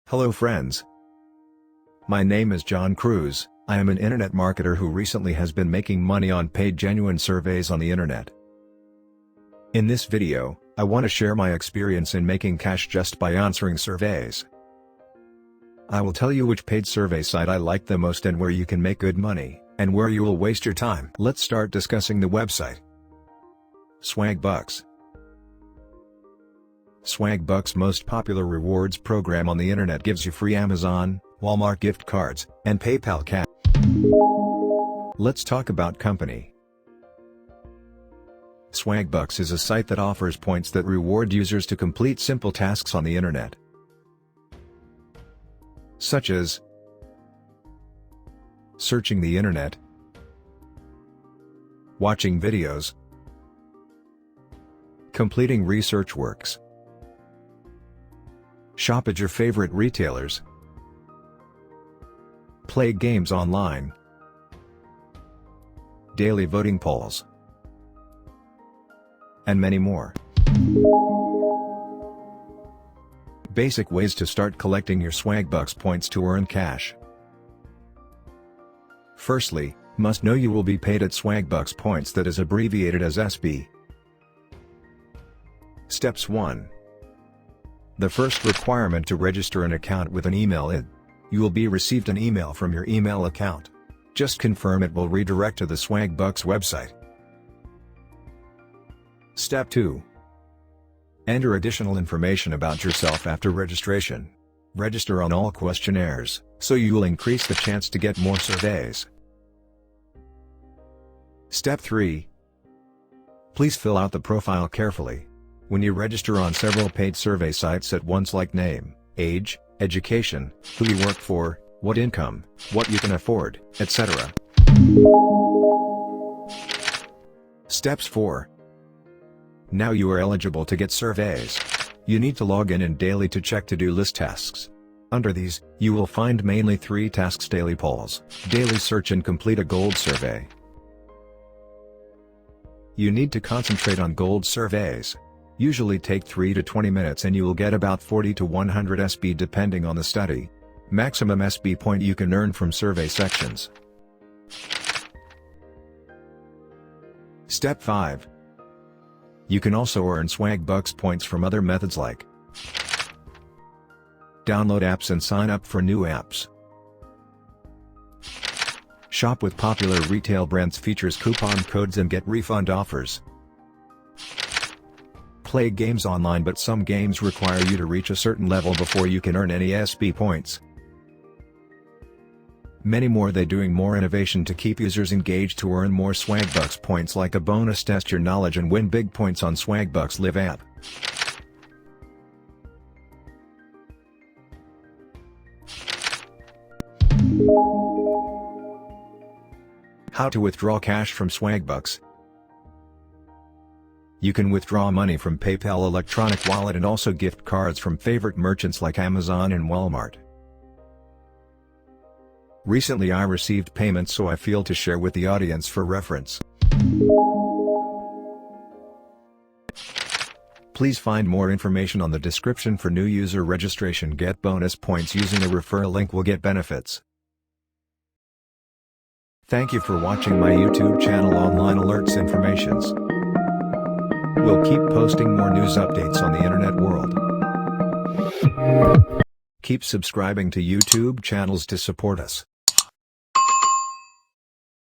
Hello friends. My name is John Cruz. I am an internet marketer who recently has been making money on paid genuine surveys on the internet. In this video, I want to share my experience in making cash just by answering surveys. I will tell you which paid survey site I like the most and where you can make good money, and where you will waste your time. Let's start discussing the website. Swagbucks. Swagbucks' most popular rewards program on the internet gives you free Amazon, Walmart gift cards, and PayPal cash. Let's talk about company. Swagbucks is a site that offers points that reward users to complete simple tasks on the internet, such as searching the internet, watching videos, completing research works, shop at your favorite retailers, play games online, daily voting polls, and many more. Basic ways to start collecting your Swagbucks points to earn cash. Firstly, must know you will be paid at Swagbucks points, that is abbreviated as SB. Steps 1. The first requirement to register an account with an email ID. You will be received an email from your email account. Just confirm it will redirect to the Swagbucks website. Step 2. Enter additional information about yourself after registration. Register on all questionnaires, so you will increase the chance to get more surveys. Step 3. Please fill out the profile carefully. When you register on several paid survey sites at once, like name, age, education, who you work for, what income, what you can afford, etc. Steps 4. Now you are eligible to get surveys. You need to log in daily to check to-do list tasks. Under these, you will find mainly 3 tasks: daily polls, daily search, and complete a gold survey. You need to concentrate on gold surveys. Usually take 3 to 20 minutes and you will get about 40 to 100 SB depending on the study. Maximum SB point you can earn from survey sections. Step 5. You can also earn Swagbucks points from other methods like download apps and sign up for new apps, shop with popular retail brands, features coupon codes and get refund offers, play games online, but some games require you to reach a certain level before you can earn any SB points. Many more. They doing more innovation to keep users engaged to earn more Swagbucks points, like a bonus test your knowledge and win big points on Swagbucks Live app. How to withdraw cash from Swagbucks. You can withdraw money from PayPal electronic wallet and also gift cards from favorite merchants like Amazon and Walmart. Recently I received payments, so I feel to share with the audience for reference. Please find more information on the description for new user registration. Get bonus points using a referral link will get benefits. Thank you for watching my YouTube channel Online Alerts Informations. We'll keep posting more news updates on the internet world. Keep subscribing to YouTube channels to support us.